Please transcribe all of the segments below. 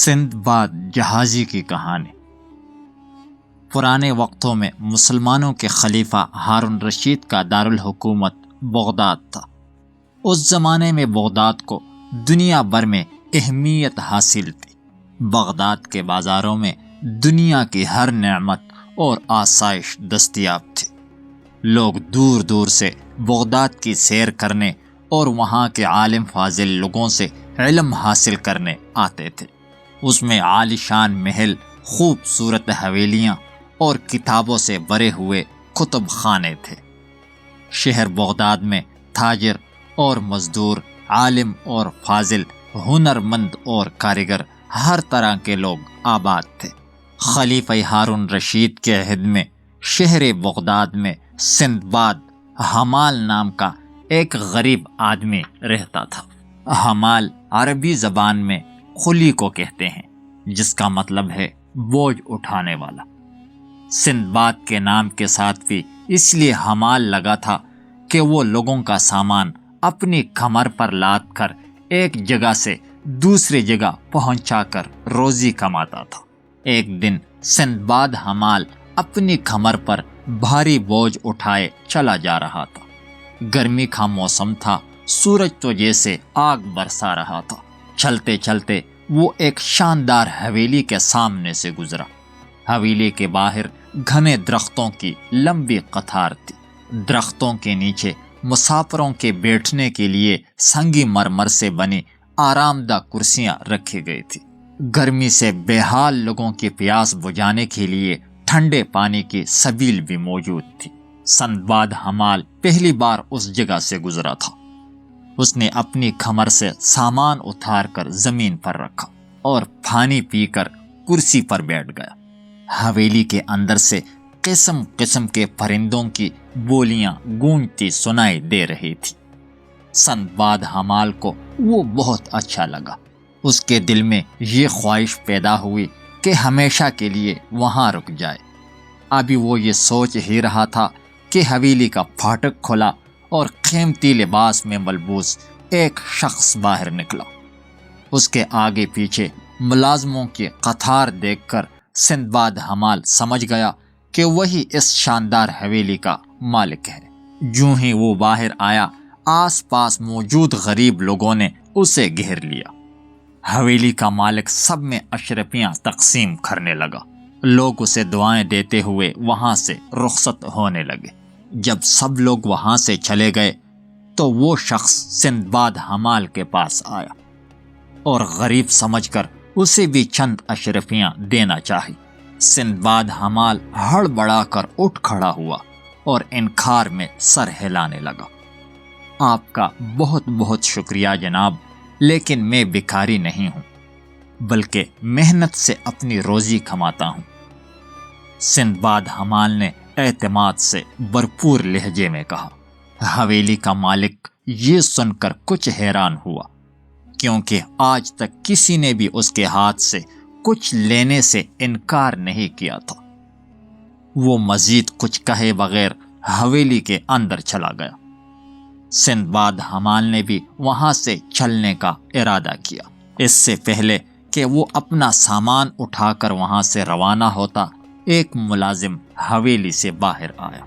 Sinbad جہازی کی کہانی۔ پرانے وقتوں میں مسلمانوں کے خلیفہ ہارون رشید کا دارالحکومت بغداد تھا۔ اس زمانے میں بغداد کو دنیا بھر میں اہمیت حاصل تھی۔ بغداد کے بازاروں میں دنیا کی ہر نعمت اور آسائش دستیاب تھی۔ لوگ دور دور سے بغداد کی سیر کرنے اور وہاں کے عالم فاضل لوگوں سے علم حاصل کرنے آتے تھے۔ اس میں عالی شان محل، خوبصورت حویلیاں اور کتابوں سے بھرے ہوئے کتب خانے تھے۔ شہر بغداد میں تاجر اور مزدور، عالم اور فاضل، ہنرمند اور کاریگر، ہر طرح کے لوگ آباد تھے۔ خلیفہ ہارون رشید کے عہد میں شہر بغداد میں سندباد حمال نام کا ایک غریب آدمی رہتا تھا۔ حمال عربی زبان میں خلی کو کہتے ہیں، جس کا مطلب ہے بوجھ اٹھانے والا۔ سندباد کے نام کے ساتھ بھی اس لیے حمال لگا تھا کہ وہ لوگوں کا سامان اپنی کمر پر لاد کر ایک جگہ سے دوسری جگہ پہنچا کر روزی کماتا تھا۔ ایک دن سندباد حمال اپنی کمر پر بھاری بوجھ اٹھائے چلا جا رہا تھا۔ گرمی کا موسم تھا، سورج تو جیسے آگ برسا رہا تھا۔ چلتے چلتے وہ ایک شاندار حویلی کے سامنے سے گزرا۔ حویلی کے باہر گھنے درختوں کی لمبی قطار تھی۔ درختوں کے نیچے مسافروں کے بیٹھنے کے لیے سنگی مرمر سے بنی آرام دہ کرسیاں رکھی گئی تھی۔ گرمی سے بے حال لوگوں کی پیاس بجھانے کے لیے ٹھنڈے پانی کی سبیل بھی موجود تھی۔ سندباد حمال پہلی بار اس جگہ سے گزرا تھا۔ اس نے اپنی کمر سے سامان اتار کر زمین پر رکھا اور پانی پی کر کرسی پر بیٹھ گیا۔ حویلی کے اندر سے قسم قسم کے پرندوں کی بولیاں گونجتی سنائی دے رہی تھی۔ سندباد حمال کو وہ بہت اچھا لگا۔ اس کے دل میں یہ خواہش پیدا ہوئی کہ ہمیشہ کے لیے وہاں رک جائے۔ ابھی وہ یہ سوچ ہی رہا تھا کہ حویلی کا پھاٹک کھلا اور قیمتی لباس میں ملبوس ایک شخص باہر نکلا۔ اس کے آگے پیچھے ملازموں کی قطار دیکھ کر سندباد حمال سمجھ گیا کہ وہی اس شاندار حویلی کا مالک ہے۔ جوں ہی وہ باہر آیا، آس پاس موجود غریب لوگوں نے اسے گھیر لیا۔ حویلی کا مالک سب میں اشرفیاں تقسیم کرنے لگا۔ لوگ اسے دعائیں دیتے ہوئے وہاں سے رخصت ہونے لگے۔ جب سب لوگ وہاں سے چلے گئے تو وہ شخص سندباد حمال کے پاس آیا اور غریب سمجھ کر اسے بھی چند اشرفیاں دینا چاہی۔ سندباد حمال ہڑبڑا کر اٹھ کھڑا ہوا اور انکار میں سر ہلانے لگا۔ آپ کا بہت بہت شکریہ جناب، لیکن میں بھکاری نہیں ہوں، بلکہ محنت سے اپنی روزی کماتا ہوں۔ سندباد حمال نے اعتماد سے بھرپور لہجے میں کہا۔ حویلی کا مالک یہ سن کر کچھ حیران ہوا، کیونکہ آج تک کسی نے بھی اس کے ہاتھ سے کچھ لینے سے انکار نہیں کیا تھا۔ وہ مزید کچھ کہے بغیر حویلی کے اندر چلا گیا۔ سندباد حمال نے بھی وہاں سے چلنے کا ارادہ کیا۔ اس سے پہلے کہ وہ اپنا سامان اٹھا کر وہاں سے روانہ ہوتا، ایک ملازم حویلی سے باہر آیا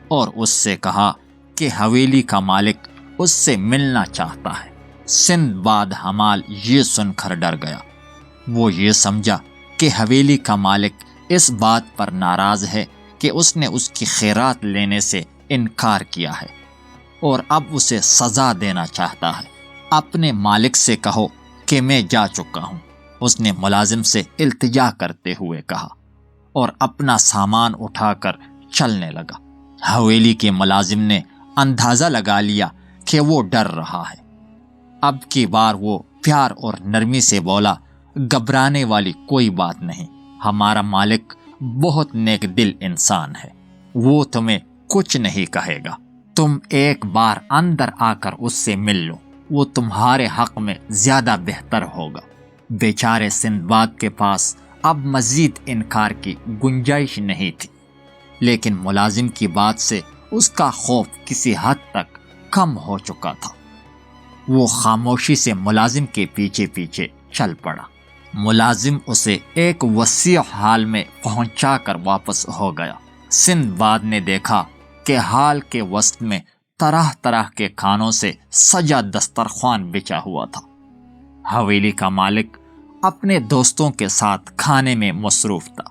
اور اس سے کہا کہ حویلی کا مالک اس سے ملنا چاہتا ہے۔ سندباد حمال یہ سن کر ڈر گیا۔ وہ یہ سمجھا کہ حویلی کا مالک اس بات پر ناراض ہے کہ اس نے اس کی خیرات لینے سے انکار کیا ہے اور اب اسے سزا دینا چاہتا ہے۔ اپنے مالک سے کہو کہ میں جا چکا ہوں، اس نے ملازم سے التجا کرتے ہوئے کہا اور اپنا سامان اٹھا کر چلنے لگا۔ حویلی کے ملازم نے اندازہ لگا لیا کہ وہ ڈر رہا ہے۔ اب کی بار وہ پیار اور نرمی سے بولا، گھبرانے والی کوئی بات نہیں، ہمارا مالک بہت نیک دل انسان ہے، وہ تمہیں کچھ نہیں کہے گا۔ تم ایک بار اندر آ کر اس سے مل لو، وہ تمہارے حق میں زیادہ بہتر ہوگا۔ بیچارے سندباد کے پاس اب مزید انکار کی گنجائش نہیں تھی، لیکن ملازم کی بات سے اس کا خوف کسی حد تک کم ہو چکا تھا۔ وہ خاموشی سے ملازم کے پیچھے پیچھے چل پڑا۔ ملازم اسے ایک وسیع ہال میں پہنچا کر واپس ہو گیا۔ سندباد نے دیکھا کہ ہال کے وسط میں طرح طرح کے کھانوں سے سجا دسترخوان بچھا ہوا تھا۔ حویلی کا مالک اپنے دوستوں کے ساتھ کھانے میں مصروف تھا۔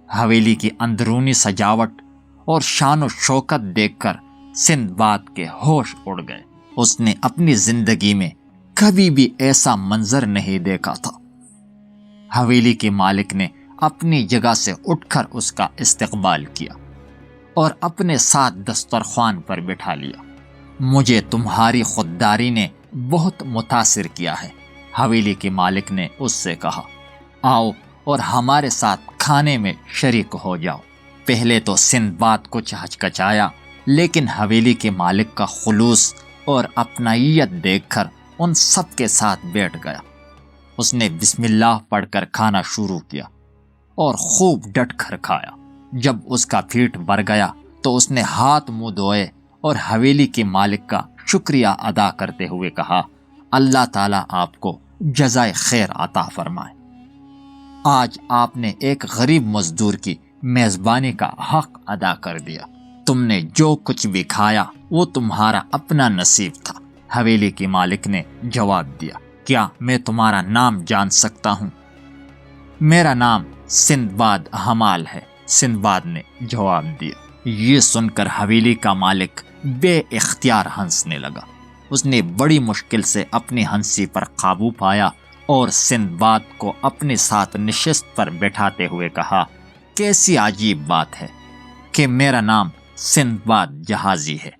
حویلی کی اندرونی سجاوٹ اور شان و شوکت دیکھ کر سندباد کے ہوش اڑ گئے۔ اس نے اپنی زندگی میں کبھی بھی ایسا منظر نہیں دیکھا تھا۔ حویلی کے مالک نے اپنی جگہ سے اٹھ کر اس کا استقبال کیا اور اپنے ساتھ دسترخوان پر بٹھا لیا۔ مجھے تمہاری خودداری نے بہت متاثر کیا ہے، حویلی کے مالک نے اس سے کہا۔ آؤ اور ہمارے ساتھ کھانے میں شریک ہو جاؤ۔ پہلے تو سندباد کچھ ہچکچایا، لیکن حویلی کے مالک کا خلوص اور اپنائیت دیکھ کر ان سب کے ساتھ بیٹھ گیا۔ اس نے بسم اللہ پڑھ کر کھانا شروع کیا اور خوب ڈٹ کر کھایا۔ جب اس کا پیٹ بھر گیا تو اس نے ہاتھ منہ دھوئے اور حویلی کے مالک کا شکریہ ادا کرتے ہوئے کہا، اللہ تعالیٰ آپ کو جزائے خیر عطا فرمائے۔ آج آپ نے ایک غریب مزدور کی میزبانی کا حق ادا کر دیا۔ تم نے جو کچھ بھی کھایا وہ تمہارا اپنا نصیب تھا۔ حویلی کے مالک نے جواب دیا، کیا میں تمہارا نام جان سکتا ہوں؟ میرا نام سندباد حمال ہے، سندباد نے جواب دیا۔ یہ سن کر حویلی کا مالک بے اختیار ہنسنے لگا۔ اس نے بڑی مشکل سے اپنی ہنسی پر قابو پایا اور سندباد کو اپنے ساتھ نشست پر بٹھاتے ہوئے کہا، کیسی عجیب بات ہے کہ میرا نام سندباد جہازی ہے۔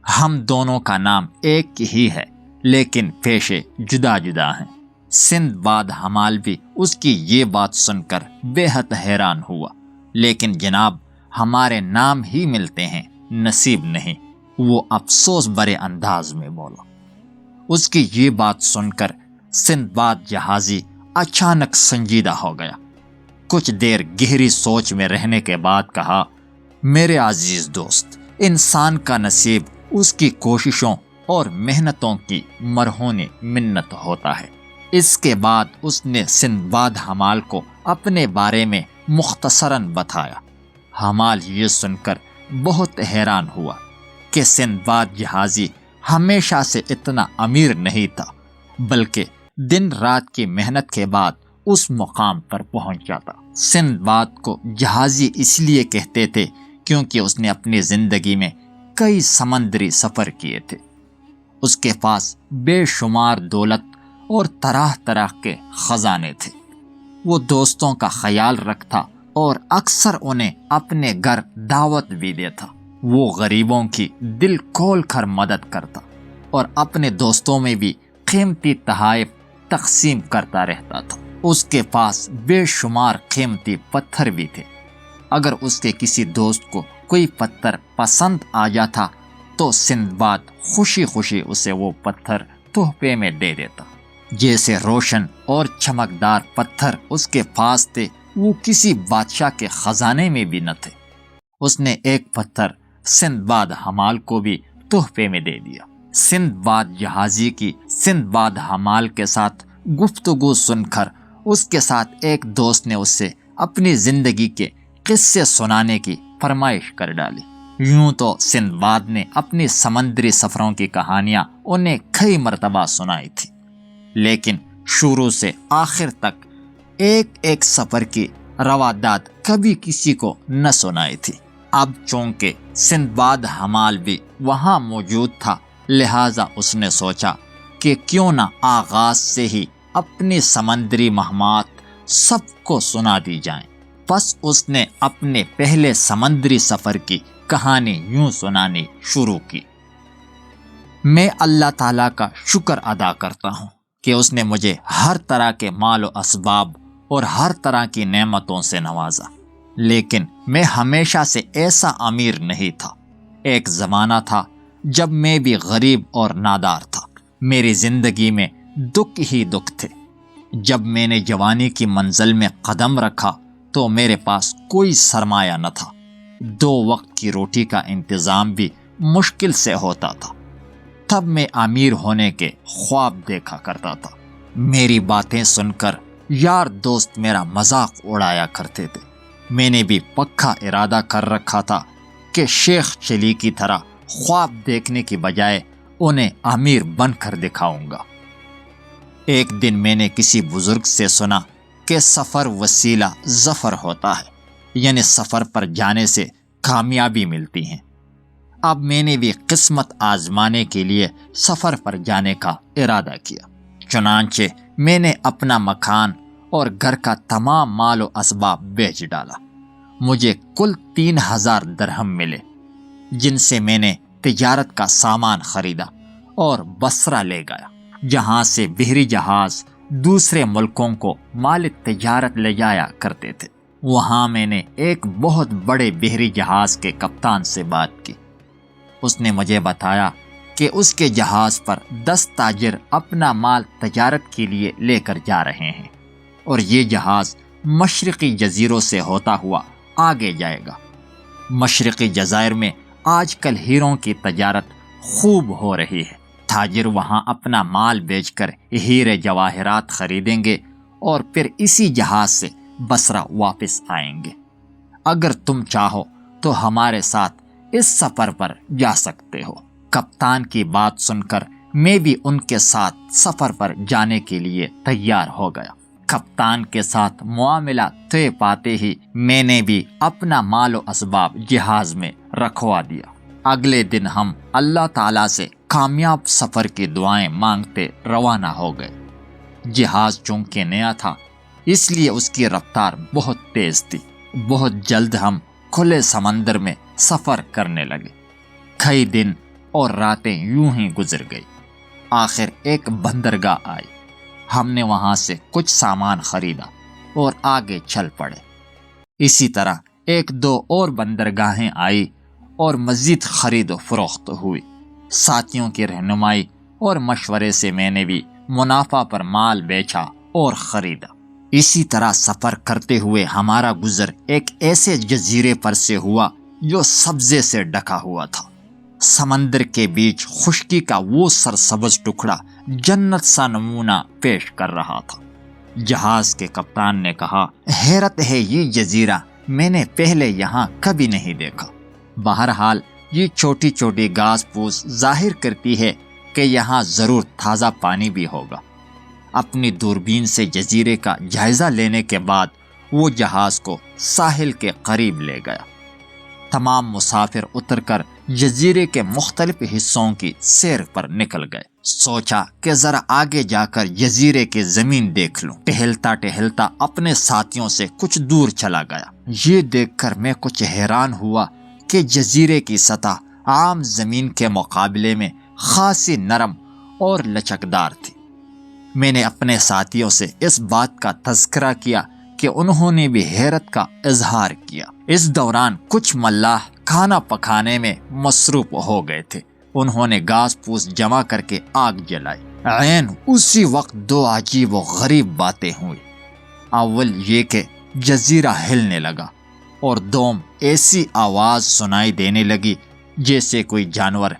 ہم دونوں کا نام ایک ہی ہے، لیکن پیشے جدا جدا ہیں۔ سندباد حمال بھی اس کی یہ بات سن کر بے حد حیران ہوا۔ لیکن جناب، ہمارے نام ہی ملتے ہیں، نصیب نہیں، وہ افسوس بھرے انداز میں بولا۔ اس کی یہ بات سن کر سندباد جہازی اچانک سنجیدہ ہو گیا۔ کچھ دیر گہری سوچ میں رہنے کے بعد کہا، میرے عزیز دوست، انسان کا نصیب اس کی کوششوں اور محنتوں کی مرہون منت ہوتا ہے۔ اس کے بعد اس نے سندباد حمال کو اپنے بارے میں مختصراً بتایا۔ حمال یہ سن کر بہت حیران ہوا کہ سندباد جہازی ہمیشہ سے اتنا امیر نہیں تھا، بلکہ دن رات کی محنت کے بعد اس مقام پر پہنچا تھا۔ سندباد کو جہازی اس لیے کہتے تھے کیونکہ اس نے اپنی زندگی میں کئی سمندری سفر کیے تھے۔ اس کے پاس بے شمار دولت اور طرح طرح کے خزانے تھے۔ وہ دوستوں کا خیال رکھتا اور اکثر انہیں اپنے گھر دعوت بھی دیتا۔ وہ غریبوں کی دل کھول کر مدد کرتا اور اپنے دوستوں میں بھی قیمتی تحائف تقسیم کرتا رہتا تھا۔ اس کے پاس بے شمار قیمتی پتھر بھی تھے۔ اگر اس کے کسی دوست کو کوئی پتھر پسند آ جاتا تو سندباد خوشی خوشی اسے وہ پتھر تحفے میں دے دیتا۔ جیسے روشن اور چمکدار پتھر اس کے پاس تھے، وہ کسی بادشاہ کے خزانے میں بھی نہ تھے۔ اس نے ایک پتھر سندباد حمال کو بھی تحفے میں دے دیا۔ سندباد جہازی کی سندباد حمال کے ساتھ گفتگو سن کر اس کے ساتھ ایک دوست نے اس سے اپنی زندگی کے قصے سنانے کی فرمائش کر ڈالی۔ یوں تو سندباد نے اپنی سمندری سفروں کی کہانیاں انہیں کئی مرتبہ سنائی تھی، لیکن شروع سے آخر تک ایک ایک سفر کی روادات کبھی کسی کو نہ سنائی تھی۔ اب چونکہ سندباد حمال بھی وہاں موجود تھا، لہٰذا اس نے سوچا کہ کیوں نہ آغاز سے ہی اپنی سمندری مہمات سب کو سنا دی جائیں۔ پس اس نے اپنے پہلے سمندری سفر کی کہانی یوں سنانی شروع کی۔ میں اللہ تعالیٰ کا شکر ادا کرتا ہوں کہ اس نے مجھے ہر طرح کے مال و اسباب اور ہر طرح کی نعمتوں سے نوازا، لیکن میں ہمیشہ سے ایسا امیر نہیں تھا۔ ایک زمانہ تھا جب میں بھی غریب اور نادار تھا۔ میری زندگی میں دکھ ہی دکھ تھے۔ جب میں نے جوانی کی منزل میں قدم رکھا تو میرے پاس کوئی سرمایہ نہ تھا۔ 2 وقت کی روٹی کا انتظام بھی مشکل سے ہوتا تھا۔ تب میں امیر ہونے کے خواب دیکھا کرتا تھا۔ میری باتیں سن کر یار دوست میرا مذاق اڑایا کرتے تھے۔ میں نے بھی پکا ارادہ کر رکھا تھا کہ شیخ چلی کی طرح خواب دیکھنے کی بجائے انہیں امیر بن کر دکھاؤں گا۔ ایک دن میں نے کسی بزرگ سے سنا کہ سفر وسیلہ ظفر ہوتا ہے، یعنی سفر پر جانے سے کامیابی ملتی ہے۔ اب میں نے بھی قسمت آزمانے کے لیے سفر پر جانے کا ارادہ کیا۔ چنانچہ میں نے اپنا مکان اور گھر کا تمام مال و اسباب بیچ ڈالا۔ مجھے کل 3000 درہم ملے، جن سے میں نے تجارت کا سامان خریدا اور بصرہ لے گیا، جہاں سے بحری جہاز دوسرے ملکوں کو مال تجارت لے جایا کرتے تھے۔ وہاں میں نے ایک بہت بڑے بحری جہاز کے کپتان سے بات کی۔ اس نے مجھے بتایا کہ اس کے جہاز پر 10 تاجر اپنا مال تجارت کے لیے لے کر جا رہے ہیں، اور یہ جہاز مشرقی جزیروں سے ہوتا ہوا آگے جائے گا۔ مشرقی جزائر میں آج کل ہیروں کی تجارت خوب ہو رہی ہے۔ تاجر وہاں اپنا مال بیچ کر ہیرے جواہرات خریدیں گے اور پھر اسی جہاز سے بصرہ واپس آئیں گے۔ اگر تم چاہو تو ہمارے ساتھ اس سفر پر جا سکتے ہو۔ کپتان کی بات سن کر میں بھی ان کے ساتھ سفر پر جانے کے لیے تیار ہو گیا۔ کپتان کے ساتھ معاملہ طے پاتے ہی میں نے بھی اپنا مال و اسباب جہاز میں رکھوا دیا۔ اگلے دن ہم اللہ تعالیٰ سے کامیاب سفر کی دعائیں مانگتے روانہ ہو گئے۔ جہاز چونکہ نیا تھا، اس لیے اس کی رفتار بہت تیز تھی۔ بہت جلد ہم کھلے سمندر میں سفر کرنے لگے۔ کئی دن اور راتیں یوں ہی گزر گئی۔ آخر ایک بندرگاہ آئی۔ ہم نے وہاں سے کچھ سامان خریدا اور آگے چل پڑے۔ اسی طرح 1-2 اور بندرگاہیں آئی اور مزید خرید و فروخت ہوئی۔ ساتھیوں کی رہنمائی اور مشورے سے میں نے بھی منافع پر مال بیچا اور خریدا۔ اسی طرح سفر کرتے ہوئے ہمارا گزر ایک ایسے جزیرے پر سے ہوا جو سبزے سے ڈھکا ہوا تھا۔ سمندر کے بیچ خشکی کا وہ سرسبز ٹکڑا جنت سا نمونہ پیش کر رہا تھا۔ جہاز کے کپتان نے کہا، حیرت ہے، یہ جزیرہ میں نے پہلے یہاں کبھی نہیں دیکھا۔ بہرحال یہ چھوٹی چھوٹی گھاس پھوس ظاہر کرتی ہے کہ یہاں ضرور تازہ پانی بھی ہوگا۔ اپنی دوربین سے جزیرے کا جائزہ لینے کے بعد وہ جہاز کو ساحل کے قریب لے گیا۔ تمام مسافر اتر کر جزیرے کے مختلف حصوں کی سیر پر نکل گئے۔ سوچا کہ ذرا آگے جا کر جزیرے کی زمین دیکھ لوں۔ ٹہلتا ٹہلتا اپنے ساتھیوں سے کچھ دور چلا گیا۔ یہ دیکھ کر میں کچھ حیران ہوا کہ جزیرے کی سطح عام زمین کے مقابلے میں خاصی نرم اور لچکدار تھی۔ میں نے اپنے ساتھیوں سے اس بات کا تذکرہ کیا کہ انہوں نے بھی حیرت کا اظہار کیا۔ اس دوران کچھ ملاح کھانا پکانے میں مصروف ہو گئے تھے۔ انہوں نے گھاس پھوس جمع کر کے آگ جلائی۔ عین اسی وقت 2 عجیب و غریب باتیں ہوئی۔ اول یہ کہ جزیرہ ہلنے لگا، اور دوم ایسی آواز سنائی دینے لگی جیسے کوئی جانور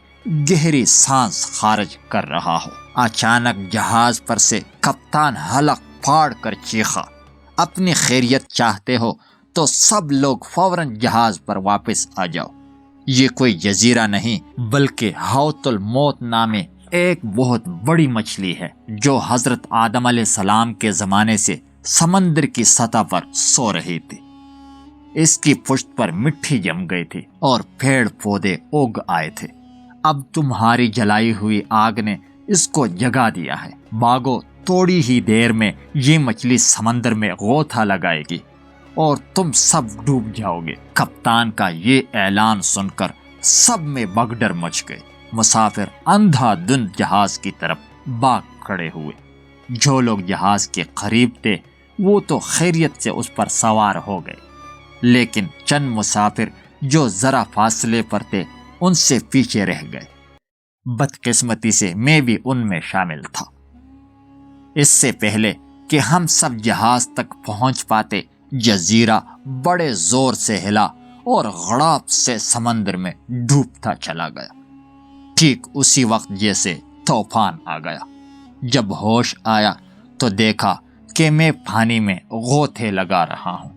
گہری سانس خارج کر رہا ہو۔ اچانک جہاز پر سے کپتان حلق پھاڑ کر چیخا، اپنی خیریت چاہتے ہو تو سب لوگ فوراً جہاز پر واپس آ جاؤ۔ یہ کوئی جزیرہ نہیں بلکہ حوت الموت نامے ایک بہت بڑی مچھلی ہے جو حضرت آدم علیہ السلام کے زمانے سے سمندر کی سطح پر سو رہی تھی۔ اس کی پشت پر مٹی جم گئی تھی اور پیڑ پودے اگ آئے تھے۔ اب تمہاری جلائی ہوئی آگ نے اس کو جگا دیا ہے۔ بھاگو، تھوڑی ہی دیر میں یہ مچھلی سمندر میں غوطہ لگائے گی اور تم سب ڈوب جاؤ گے۔ کپتان کا یہ اعلان سن کر سب میں بھگدڑ مچ گئی۔ مسافر اندھا دھند جہاز کی طرف بھاگ کھڑے ہوئے۔ جو لوگ جہاز کے قریب تھے وہ تو خیریت سے اس پر سوار ہو گئے، لیکن چند مسافر جو ذرا فاصلے پر تھے ان سے پیچھے رہ گئے۔ بدقسمتی سے میں بھی ان میں شامل تھا۔ اس سے پہلے کہ ہم سب جہاز تک پہنچ پاتے، جزیرہ بڑے زور سے ہلا اور غڑاپ سے سمندر میں ڈوبتا چلا گیا، ٹھیک اسی وقت جیسے طوفان آ گیا۔ جب ہوش آیا تو دیکھا کہ میں پانی میں غوطے لگا رہا ہوں۔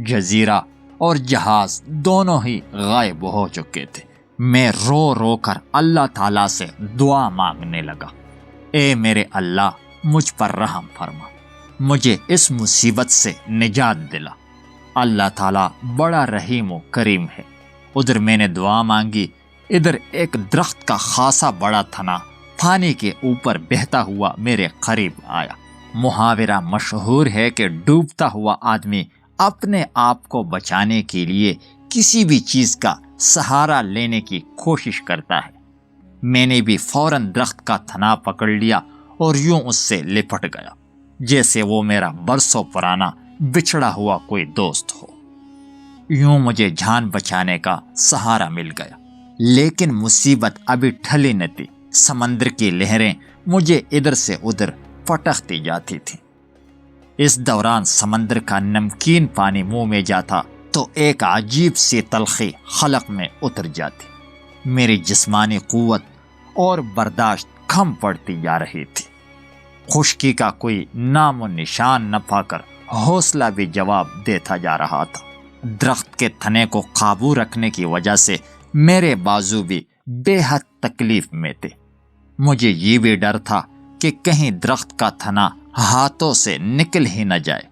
جزیرہ اور جہاز دونوں ہی غائب ہو چکے تھے۔ میں رو رو کر اللہ تعالیٰ سے دعا مانگنے لگا، اے میرے اللہ، مجھ پر رحم فرما، مجھے اس مصیبت سے نجات دلا۔ اللہ تعالیٰ بڑا رحیم و کریم ہے۔ ادھر میں نے دعا مانگی، ادھر ایک درخت کا خاصا بڑا تنا پانی کے اوپر بہتا ہوا میرے قریب آیا۔ محاورہ مشہور ہے کہ ڈوبتا ہوا آدمی اپنے آپ کو بچانے کے لیے کسی بھی چیز کا سہارا لینے کی کوشش کرتا ہے۔ میں نے بھی فوراً درخت کا تنا پکڑ لیا اور یوں اس سے لپٹ گیا جیسے وہ میرا برسوں پرانا بچھڑا ہوا کوئی دوست ہو۔ یوں مجھے جان بچانے کا سہارا مل گیا، لیکن مصیبت ابھی ٹھلی نہ تھی۔ سمندر کی لہریں مجھے ادھر سے ادھر پٹکتی جاتی تھیں۔ اس دوران سمندر کا نمکین پانی منہ میں جاتا تو ایک عجیب سی تلخی حلق میں اتر جاتی۔ میری جسمانی قوت اور برداشت کم پڑتی جا رہی تھی۔ خشکی کا کوئی نام و نشان نہ پا کر حوصلہ بھی جواب دیتا جا رہا تھا۔ درخت کے تنے کو قابو رکھنے کی وجہ سے میرے بازو بھی بے حد تکلیف میں تھے۔ مجھے یہ بھی ڈر تھا کہ کہیں درخت کا تنا ہاتھوں سے نکل ہی نہ جائے۔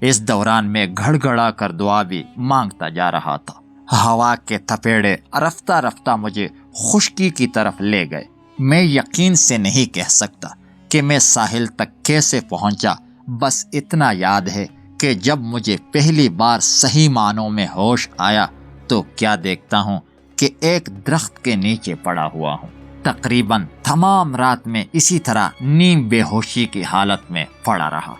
اس دوران میں گھڑ گھڑا کر دعا بھی مانگتا جا رہا تھا۔ ہوا کے تھپیڑے رفتہ رفتہ مجھے خشکی کی طرف لے گئے۔ میں یقین سے نہیں کہہ سکتا کہ میں ساحل تک کیسے پہنچا، بس اتنا یاد ہے کہ جب مجھے پہلی بار صحیح معنوں میں ہوش آیا تو کیا دیکھتا ہوں کہ ایک درخت کے نیچے پڑا ہوا ہوں۔ تقریباً تمام رات میں اسی طرح نیم بے ہوشی کی حالت میں پڑا رہا۔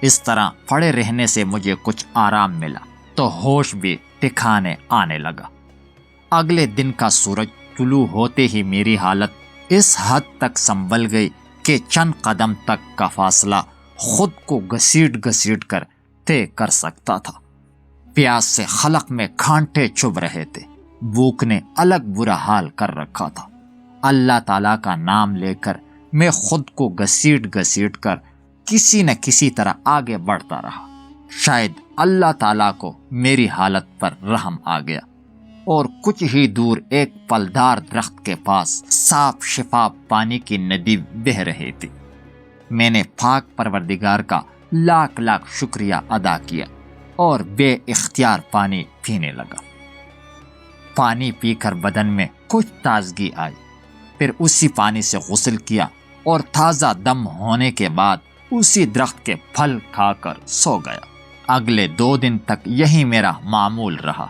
اس طرح پڑے رہنے سے مجھے کچھ آرام ملا تو ہوش بھی ٹھکانے آنے لگا۔ اگلے دن کا سورج طلوع ہوتے ہی میری حالت اس حد تک سنبھل گئی کہ چند قدم تک کا فاصلہ خود کو گھسیٹ گھسیٹ کر طے کر سکتا تھا۔ پیاس سے حلق میں کانٹے چبھ رہے تھے۔ بھوک نے الگ برا حال کر رکھا تھا۔ اللہ تعالیٰ کا نام لے کر میں خود کو گھسیٹ گھسیٹ کر کسی نہ کسی طرح آگے بڑھتا رہا۔ شاید اللہ تعالیٰ کو میری حالت پر رحم آ گیا اور کچھ ہی دور ایک پھلدار درخت کے پاس صاف شفاف پانی کی ندی بہہ رہی تھی۔ میں نے پاک پروردگار کا لاکھ لاکھ شکریہ ادا کیا اور بے اختیار پانی پینے لگا۔ پانی پی کر بدن میں کچھ تازگی آئی، پھر اسی پانی سے غسل کیا اور تازہ دم ہونے کے بعد اسی درخت کے پھل کھا کر سو گیا۔ اگلے 2 دن تک یہی میرا معمول رہا۔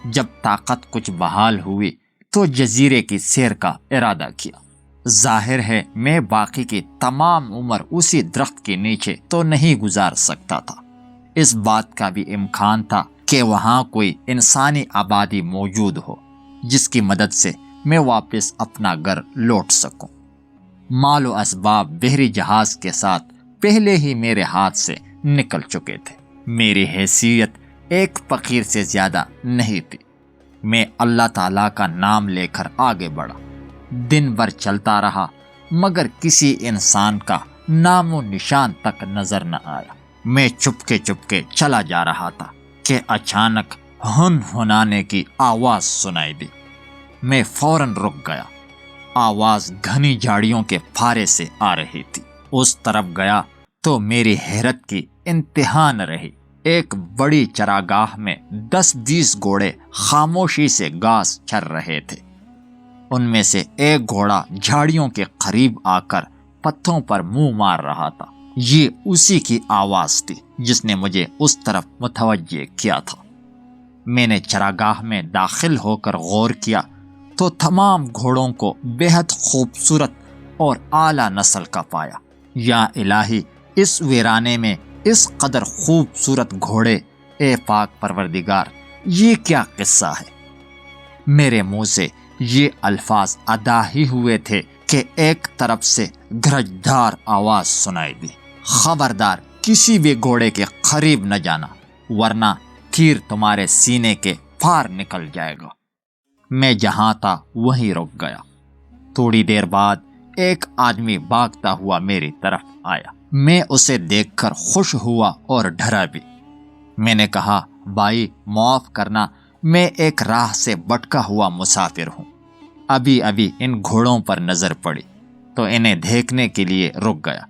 جب طاقت کچھ بحال ہوئی تو جزیرے کی سیر کا ارادہ کیا۔ ظاہر ہے میں باقی کی تمام عمر اسی درخت کے نیچے تو نہیں گزار سکتا تھا۔ اس بات کا بھی امکان تھا کہ وہاں کوئی انسانی آبادی موجود ہو جس کی مدد سے میں واپس اپنا گھر لوٹ سکوں۔ مال و اسباب بحری جہاز کے ساتھ پہلے ہی میرے ہاتھ سے نکل چکے تھے۔ میری حیثیت ایک فقیر سے زیادہ نہیں تھی۔ میں اللہ تعالیٰ کا نام لے کر آگے بڑھا۔ دن بھر چلتا رہا مگر کسی انسان کا نام و نشان تک نظر نہ آیا۔ میں چپکے چپکے چلا جا رہا تھا کہ اچانک ہنہنانے کی آواز سنائی دی۔ میں فوراً رک گیا۔ آواز گھنی جھاڑیوں کے پھارے سے آ رہی تھی۔ اس طرف گیا تو میری حیرت کی انتہا نہ رہی۔ ایک بڑی چراگاہ میں 10-20 گھوڑے خاموشی سے گھاس چر رہے تھے۔ ان میں سے ایک گھوڑا جھاڑیوں کے قریب آ کر پتھروں پر منہ مار رہا تھا۔ یہ اسی کی آواز تھی جس نے مجھے اس طرف متوجہ کیا تھا۔ میں نے چراگاہ میں داخل ہو کر غور کیا تو تمام گھوڑوں کو بے حد خوبصورت اور اعلیٰ نسل کا پایا۔ یا الہی، اس ویرانے میں اس قدر خوبصورت گھوڑے، اے پاک پروردگار، یہ کیا قصہ ہے؟ میرے منہ سے یہ الفاظ ادا ہی ہوئے تھے کہ ایک طرف سے گرجدار آواز سنائی دی، خبردار کسی بھی گھوڑے کے قریب نہ جانا ورنہ تیر تمہارے سینے کے پار نکل جائے گا۔ میں جہاں تھا وہیں رک گیا۔ تھوڑی دیر بعد ایک آدمی بھاگتا ہوا میری طرف آیا۔ میں اسے دیکھ کر خوش ہوا اور ڈرا بھی۔ میں نے کہا، بھائی معاف کرنا، میں ایک راہ سے بھٹکا ہوا مسافر ہوں۔ ابھی ابھی ان گھوڑوں پر نظر پڑی تو انہیں دیکھنے کے لیے رک گیا۔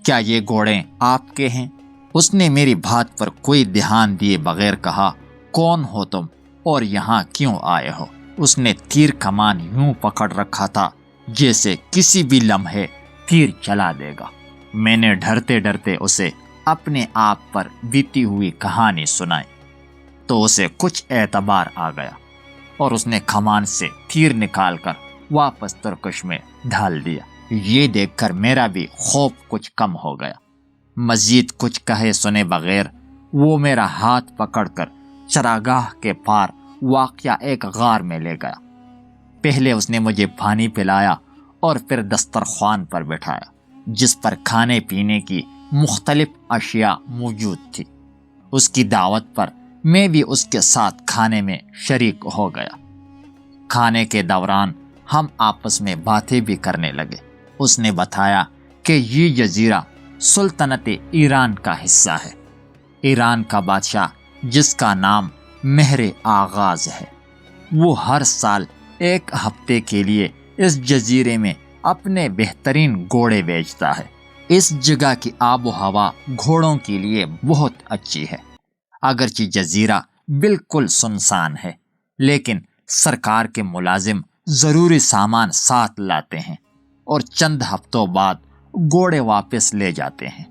کیا یہ گھوڑے آپ کے ہیں؟ اس نے میری بات پر کوئی دھیان دیے بغیر کہا، کون ہو تم اور یہاں کیوں آئے ہو؟ اس نے تیر کمان یوں پکڑ رکھا تھا جیسے کسی بھی لمحے تیر چلا دے گا۔ میں نے ڈرتے ڈرتے اسے اپنے آپ پر بیتی ہوئی کہانی سنائی تو اسے کچھ اعتبار آ گیا اور اس نے کمان سے تیر نکال کر واپس ترکش میں ڈال دیا۔ یہ دیکھ کر میرا بھی خوف کچھ کم ہو گیا۔ مزید کچھ کہے سنے بغیر وہ میرا ہاتھ پکڑ کر چراگاہ کے پار واقع ایک غار میں لے گیا۔ پہلے اس نے مجھے پانی پلایا اور پھر دسترخوان پر بٹھایا جس پر کھانے پینے کی مختلف اشیاء موجود تھی۔ اس کی دعوت پر میں بھی اس کے ساتھ کھانے میں شریک ہو گیا۔ کھانے کے دوران ہم آپس میں باتیں بھی کرنے لگے۔ اس نے بتایا کہ یہ جزیرہ سلطنت ایران کا حصہ ہے۔ ایران کا بادشاہ جس کا نام مہر آغاز ہے، وہ ہر سال ایک ہفتے کے لیے اس جزیرے میں اپنے بہترین گھوڑے بیچتا ہے۔ اس جگہ کی آب و ہوا گھوڑوں کے لیے بہت اچھی ہے۔ اگرچہ جزیرہ بالکل سنسان ہے لیکن سرکار کے ملازم ضروری سامان ساتھ لاتے ہیں اور چند ہفتوں بعد گھوڑے واپس لے جاتے ہیں۔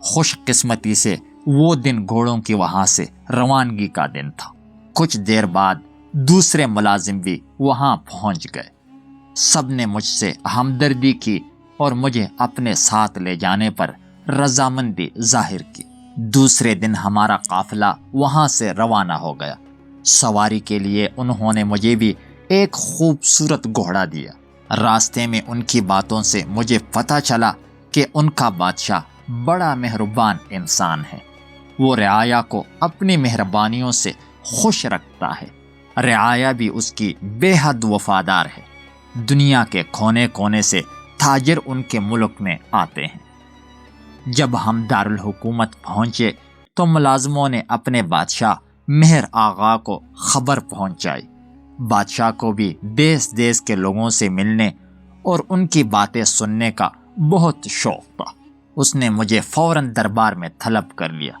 خوش قسمتی سے وہ دن گھوڑوں کی وہاں سے روانگی کا دن تھا۔ کچھ دیر بعد دوسرے ملازم بھی وہاں پہنچ گئے۔ سب نے مجھ سے ہمدردی کی اور مجھے اپنے ساتھ لے جانے پر رضامندی ظاہر کی۔ دوسرے دن ہمارا قافلہ وہاں سے روانہ ہو گیا۔ سواری کے لیے انہوں نے مجھے بھی ایک خوبصورت گھوڑا دیا۔ راستے میں ان کی باتوں سے مجھے پتہ چلا کہ ان کا بادشاہ بڑا مہربان انسان ہے۔ وہ رعایا کو اپنی مہربانیوں سے خوش رکھتا ہے۔ رعایا بھی اس کی بے حد وفادار ہے۔ دنیا کے کونے کونے سے تاجر ان کے ملک میں آتے ہیں۔ جب ہم دارالحکومت پہنچے تو ملازموں نے اپنے بادشاہ مہر آغا کو خبر پہنچائی۔ بادشاہ کو بھی دیس دیس کے لوگوں سے ملنے اور ان کی باتیں سننے کا بہت شوق تھا۔ اس نے مجھے فوراً دربار میں طلب کر لیا۔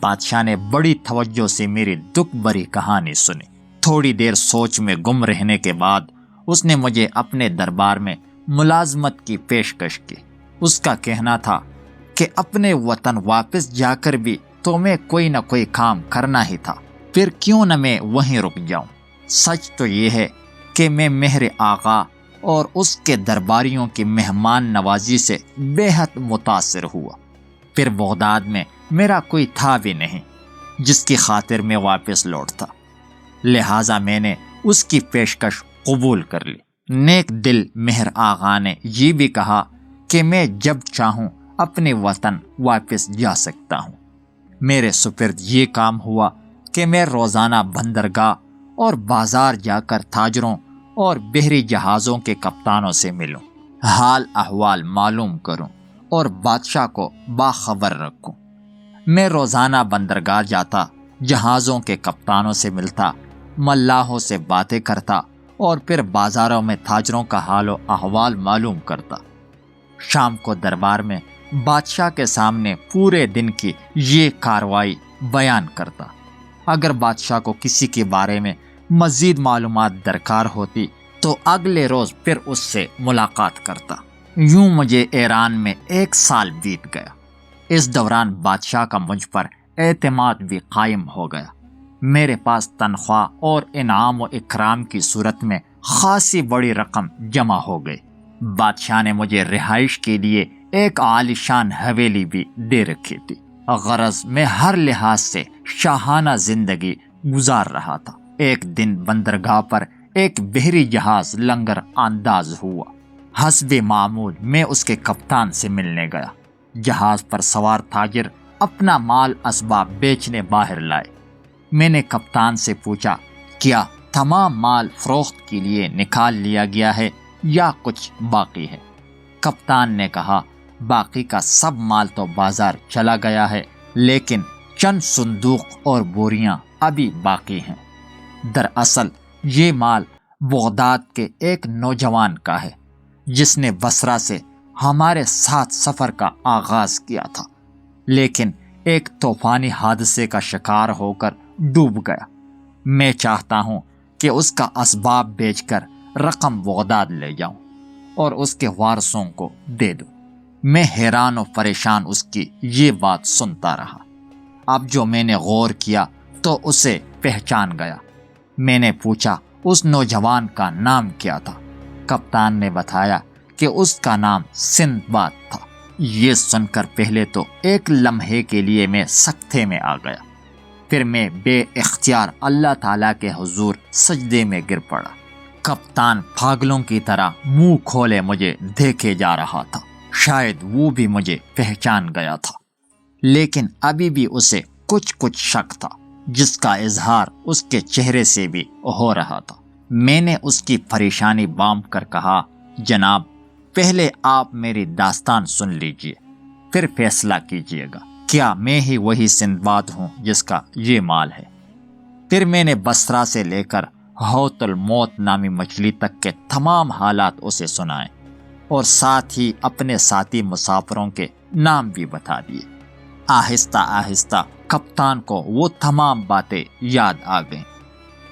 بادشاہ نے بڑی توجہ سے میری دکھ بھری کہانی سنی۔ تھوڑی دیر سوچ میں گم رہنے کے بعد اس نے مجھے اپنے دربار میں ملازمت کی پیشکش کی۔ اس کا کہنا تھا کہ اپنے وطن واپس جا کر بھی تو میں کوئی نہ کوئی کام کرنا ہی تھا، پھر کیوں نہ میں وہیں رک جاؤں۔ سچ تو یہ ہے کہ میں مہر آغا اور اس کے درباریوں کی مہمان نوازی سے بے حد متاثر ہوا۔ پھر بغداد میں میرا کوئی تھا بھی نہیں جس کی خاطر میں واپس لوٹتا، لہٰذا میں نے اس کی پیشکش قبول کر لی۔ نیک دل مہر آغا نے یہ بھی کہا کہ میں جب چاہوں اپنے وطن واپس جا سکتا ہوں۔ میرے سپرد یہ کام ہوا کہ میں روزانہ بندرگاہ اور بازار جا کر تاجروں اور بحری جہازوں کے کپتانوں سے ملوں، حال احوال معلوم کروں اور بادشاہ کو باخبر رکھوں۔ میں روزانہ بندرگاہ جاتا، جہازوں کے کپتانوں سے ملتا، ملاحوں سے باتیں کرتا اور پھر بازاروں میں تاجروں کا حال و احوال معلوم کرتا۔ شام کو دربار میں بادشاہ کے سامنے پورے دن کی یہ کارروائی بیان کرتا۔ اگر بادشاہ کو کسی کے بارے میں مزید معلومات درکار ہوتی تو اگلے روز پھر اس سے ملاقات کرتا۔ یوں مجھے ایران میں 1 سال بیت گیا۔ اس دوران بادشاہ کا مجھ پر اعتماد بھی قائم ہو گیا۔ میرے پاس تنخواہ اور انعام و اکرام کی صورت میں خاصی بڑی رقم جمع ہو گئی۔ بادشاہ نے مجھے رہائش کے لیے ایک عالیشان حویلی بھی دے رکھی تھی۔ غرض میں ہر لحاظ سے شاہانہ زندگی گزار رہا تھا۔ ایک دن بندرگاہ پر ایک بحری جہاز لنگر انداز ہوا۔ حسب معمول میں اس کے کپتان سے ملنے گیا۔ جہاز پر سوار تاجر اپنا مال اسباب بیچنے باہر لائے۔ میں نے کپتان سے پوچھا، کیا تمام مال فروخت کے لیے نکال لیا گیا ہے یا کچھ باقی ہے؟ کپتان نے کہا، باقی کا سب مال تو بازار چلا گیا ہے، لیکن چند صندوق اور بوریاں ابھی باقی ہیں۔ دراصل یہ مال بغداد کے ایک نوجوان کا ہے جس نے بصرہ سے ہمارے ساتھ سفر کا آغاز کیا تھا، لیکن ایک طوفانی حادثے کا شکار ہو کر ڈوب گیا۔ میں چاہتا ہوں کہ اس کا اسباب بیچ کر رقم بغداد لے جاؤں اور اس کے وارثوں کو دے دوں۔ میں حیران و پریشان اس کی یہ بات سنتا رہا۔ اب جو میں نے غور کیا تو اسے پہچان گیا۔ میں نے پوچھا اس نوجوان کا نام کیا تھا۔ کپتان نے بتایا کہ اس کا نام سندباد تھا۔ یہ سن کر پہلے تو ایک لمحے کے لیے میں سکتے میں آ گیا، پھر میں بے اختیار اللہ تعالیٰ کے حضور سجدے میں گر پڑا۔ کپتان پاگلوں کی طرح منہ کھولے مجھے دیکھے جا رہا تھا۔ شاید وہ بھی مجھے پہچان گیا تھا، لیکن ابھی بھی اسے کچھ شک تھا، جس کا اظہار اس کے چہرے سے بھی ہو رہا تھا۔ میں نے اس کی پریشانی بانپ کر کہا، جناب، پہلے آپ میری داستان سن لیجئے، پھر فیصلہ کیجئے گا کیا میں ہی وہی سندباد ہوں جس کا یہ مال ہے۔ پھر میں نے بصرہ سے لے کر حوت الموت نامی مچھلی تک کے تمام حالات اسے سنائے اور ساتھ ہی اپنے ساتھی مسافروں کے نام بھی بتا دیے۔ آہستہ آہستہ کپتان کو وہ تمام باتیں یاد آ گئیں۔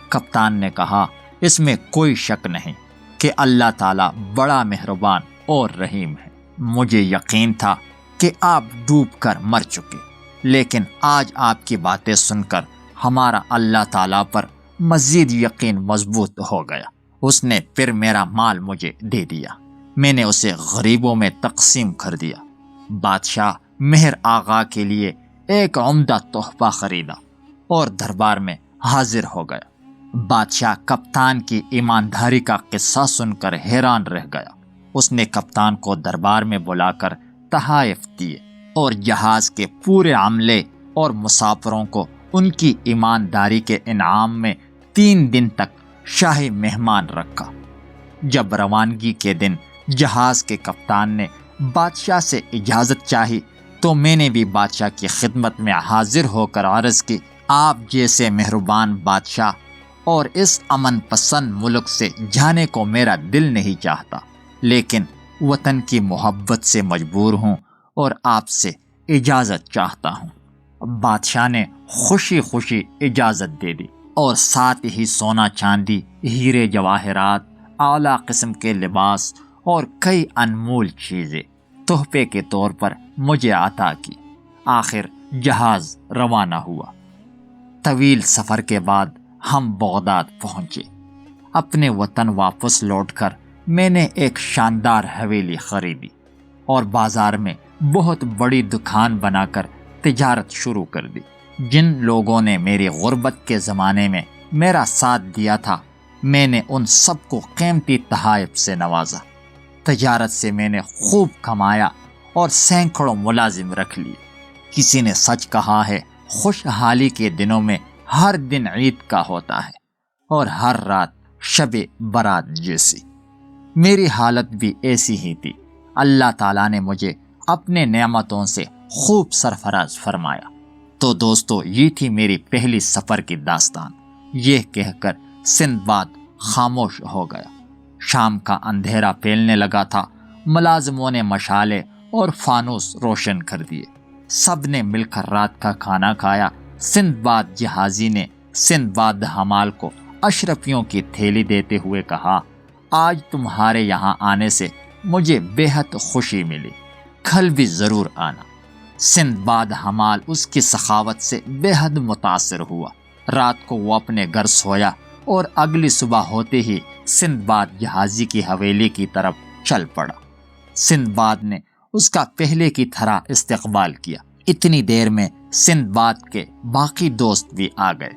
کپتان نے کہا، اس میں کوئی شک نہیں کہ اللہ تعالیٰ بڑا مہربان اور رحیم ہے۔ مجھے یقین تھا کہ آپ ڈوب کر مر چکے، لیکن آج آپ کی باتیں سن کر ہمارا اللہ تعالیٰ پر مزید یقین مضبوط ہو گیا۔ اس نے پھر میرا مال مجھے دے دیا۔ میں نے اسے غریبوں میں تقسیم کر دیا۔ بادشاہ مہر آغا کے لیے ایک عمدہ تحفہ خریدا اور دربار میں حاضر ہو گیا۔ بادشاہ کپتان کی ایمانداری کا قصہ سن کر حیران رہ گیا۔ اس نے کپتان کو دربار میں بلا کر تحائف دیے اور جہاز کے پورے عملے اور مسافروں کو ان کی ایمانداری کے انعام میں 3 دن تک شاہی مہمان رکھا۔ جب روانگی کے دن جہاز کے کپتان نے بادشاہ سے اجازت چاہی تو میں نے بھی بادشاہ کی خدمت میں حاضر ہو کر عرض کی، آپ جیسے مہربان بادشاہ اور اس امن پسند ملک سے جانے کو میرا دل نہیں چاہتا، لیکن وطن کی محبت سے مجبور ہوں اور آپ سے اجازت چاہتا ہوں۔ بادشاہ نے خوشی خوشی اجازت دے دی اور ساتھ ہی سونا چاندی، ہیرے جواہرات، اعلیٰ قسم کے لباس اور کئی انمول چیزیں تحفے کے طور پر مجھے عطا کی۔ آخر جہاز روانہ ہوا۔ طویل سفر کے بعد ہم بغداد پہنچے۔ اپنے وطن واپس لوٹ کر میں نے ایک شاندار حویلی خریدی اور بازار میں بہت بڑی دکان بنا کر تجارت شروع کر دی۔ جن لوگوں نے میری غربت کے زمانے میں میرا ساتھ دیا تھا، میں نے ان سب کو قیمتی تحائف سے نوازا۔ تجارت سے میں نے خوب کمایا اور سینکڑوں ملازم رکھ لیے۔ کسی نے سچ کہا ہے، خوشحالی کے دنوں میں ہر دن عید کا ہوتا ہے اور ہر رات شب برات جیسی۔ میری حالت بھی ایسی ہی تھی۔ اللہ تعالیٰ نے مجھے اپنے نعمتوں سے خوب سرفراز فرمایا۔ تو دوستو، یہ تھی میری پہلی سفر کی داستان۔ یہ کہہ کر سندباد خاموش ہو گیا۔ شام کا اندھیرا پھیلنے لگا تھا۔ ملازموں نے مشالے اور فانوس روشن کر دیے۔ سب نے مل کر رات کا کھانا کھایا۔ سندباد جہازی نے سندباد حمال کو اشرفیوں کی تھیلی دیتے ہوئے کہا، آج تمہارے یہاں آنے سے مجھے بے حد خوشی ملی، کل بھی ضرور آنا۔ سندباد حمال اس کی سخاوت سے بے حد متاثر ہوا۔ رات کو وہ اپنے گھر سویا اور اگلی صبح ہوتے ہی سندباد جہازی کی حویلی کی طرف چل پڑا۔ سندباد نے اس کا پہلے کی طرح استقبال کیا۔ اتنی دیر میں سندباد کے باقی دوست بھی آ گئے۔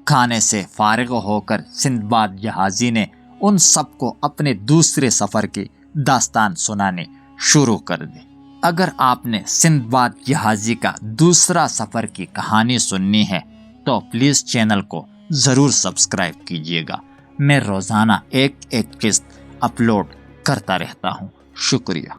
کھانے سے فارغ ہو کر سندباد جہازی نے ان سب کو اپنے دوسرے سفر کی داستان سنانے شروع کر دی۔ اگر آپ نے سندباد جہازی کا دوسرا سفر کی کہانی سننی ہے تو پلیز چینل کو ضرور سبسکرائب کیجیے گا۔ میں روزانہ ایک قسط اپلوڈ کرتا رہتا ہوں۔ شکریہ۔